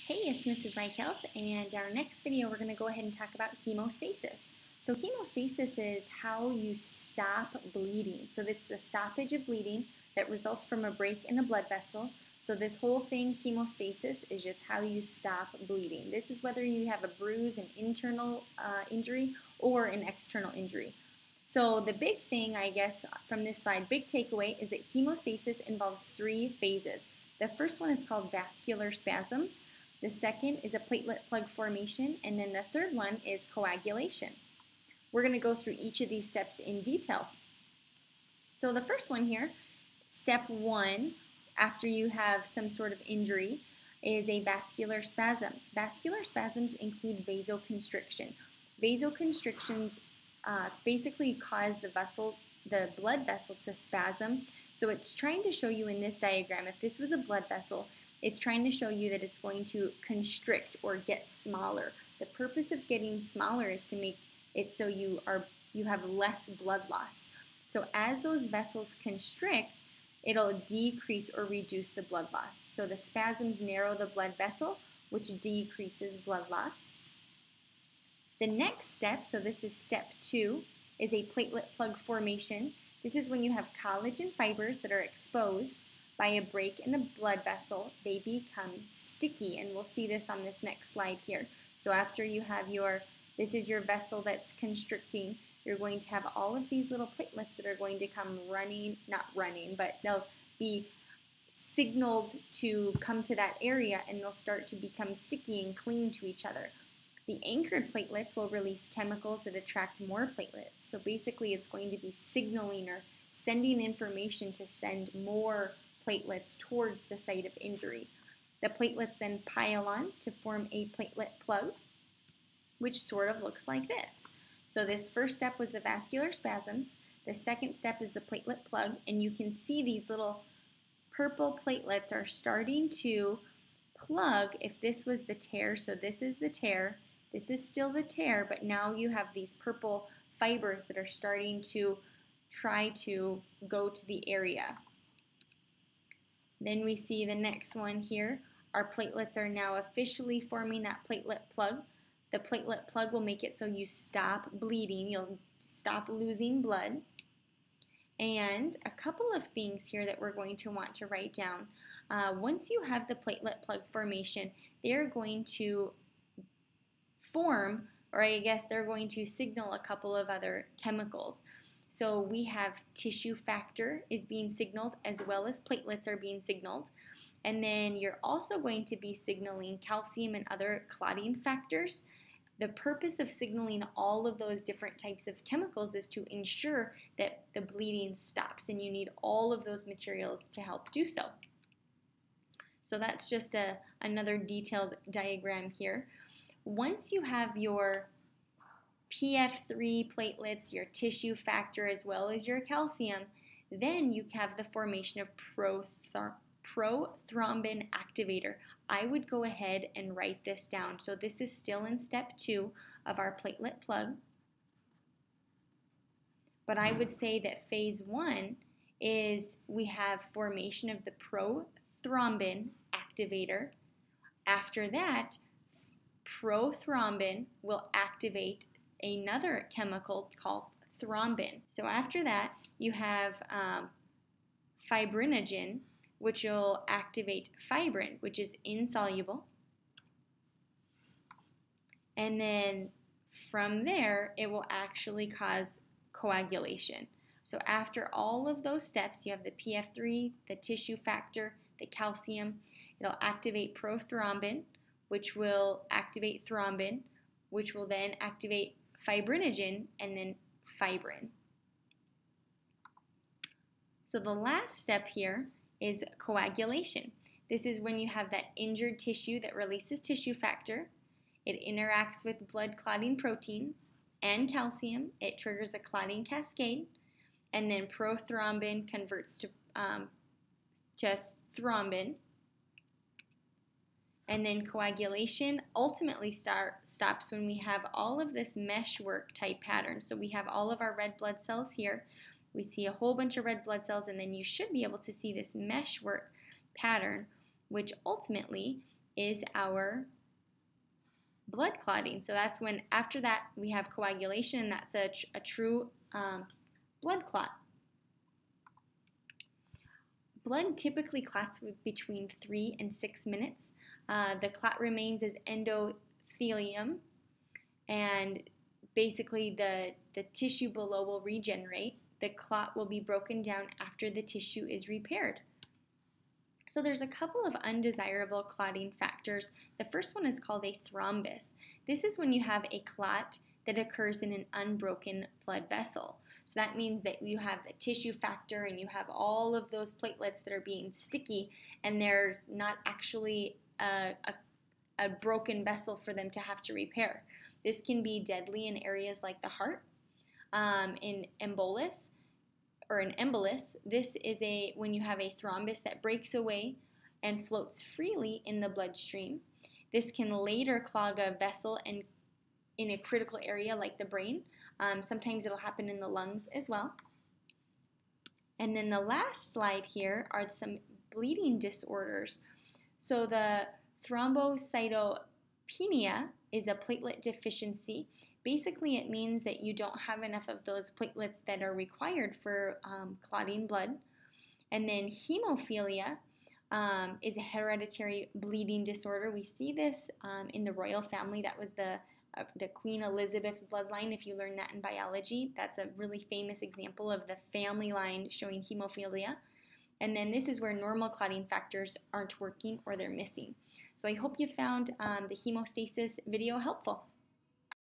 Hey, it's Mrs. Reichelt, and our next video we're going to go ahead and talk about hemostasis. So hemostasis is how you stop bleeding. So it's the stoppage of bleeding that results from a break in a blood vessel. So this whole thing, hemostasis, is just how you stop bleeding. This is whether you have a bruise, an internal injury, or an external injury. So the big thing, I guess, from this slide, big takeaway, is that hemostasis involves three phases. The first one is called vascular spasms. The second is a platelet plug formation, and then the third one is coagulation. We're going to go through each of these steps in detail. So the first one here, step one, after you have some sort of injury, is a vascular spasm. Vascular spasms include vasoconstriction. Vasoconstrictions basically cause the blood vessel to spasm. So it's trying to show you in this diagram, if this was a blood vessel, it's trying to show you that it's going to constrict or get smaller. The purpose of getting smaller is to make it so you have less blood loss. So as those vessels constrict, it'll decrease or reduce the blood loss. So the spasms narrow the blood vessel, which decreases blood loss. The next step, so this is step two, is a platelet plug formation. This is when you have collagen fibers that are exposed by a break in the blood vessel. They become sticky, and we'll see this on this next slide here. So after you have this is your vessel that's constricting, you're going to have all of these little platelets that are going to come not running, but they'll be signaled to come to that area, and they'll start to become sticky and cling to each other. The anchored platelets will release chemicals that attract more platelets. So basically it's going to be signaling or sending information to send more platelets towards the site of injury. The platelets then pile on to form a platelet plug, which sort of looks like this. So this first step was the vascular spasms. The second step is the platelet plug, and you can see these little purple platelets are starting to plug. If this was the tear, so this is the tear, this is still the tear, but now you have these purple fibers that are starting to try to go to the area. Then we see the next one here. Our platelets are now officially forming that platelet plug. The platelet plug will make it so you stop bleeding. You'll stop losing blood. And a couple of things here that we're going to want to write down. Once you have the platelet plug formation, they're going to form, or I guess they're going to signal a couple of other chemicals. So we have tissue factor is being signaled, as well as platelets are being signaled. And then you're also going to be signaling calcium and other clotting factors. The purpose of signaling all of those different types of chemicals is to ensure that the bleeding stops, and you need all of those materials to help do so. So that's just another detailed diagram here. Once you have your PF3 platelets, your tissue factor, as well as your calcium, then you have the formation of prothrombin activator. I would go ahead and write this down. So this is still in step two of our platelet plug. But I would say that phase one is we have formation of the prothrombin activator. After that, prothrombin will activate another chemical called thrombin. So after that, you have fibrinogen, which will activate fibrin, which is insoluble. And then from there, it will actually cause coagulation. So after all of those steps, you have the PF3, the tissue factor, the calcium. It'll activate prothrombin, which will activate thrombin, which will then activate fibrinogen, and then fibrin. So the last step here is coagulation. This is when you have that injured tissue that releases tissue factor. It interacts with blood clotting proteins and calcium. It triggers a clotting cascade, and then prothrombin converts to thrombin. And then coagulation ultimately stops when we have all of this meshwork type pattern. So we have all of our red blood cells here. We see a whole bunch of red blood cells, and then you should be able to see this meshwork pattern, which ultimately is our blood clotting. So that's when, after that, we have coagulation, and that's a true blood clot. Blood typically clots between 3 and 6 minutes. The clot remains as endothelium, and basically the tissue below will regenerate. The clot will be broken down after the tissue is repaired. So there's a couple of undesirable clotting factors. The first one is called a thrombus. This is when you have a clot that occurs in an unbroken blood vessel. So that means that you have the tissue factor and you have all of those platelets that are being sticky, and there's not actually a broken vessel for them to have to repair. This can be deadly in areas like the heart. In embolus, or an embolus, this is when you have a thrombus that breaks away and floats freely in the bloodstream. This can later clog a vessel and in a critical area like the brain. Sometimes it'll happen in the lungs as well. And then the last slide here are some bleeding disorders. So the thrombocytopenia is a platelet deficiency. Basically, it means that you don't have enough of those platelets that are required for clotting blood. And then hemophilia is a hereditary bleeding disorder. We see this in the royal family. That was the Queen Elizabeth bloodline. If you learn that in biology, that's a really famous example of the family line showing hemophilia. And then this is where normal clotting factors aren't working or they're missing. So I hope you found the hemostasis video helpful.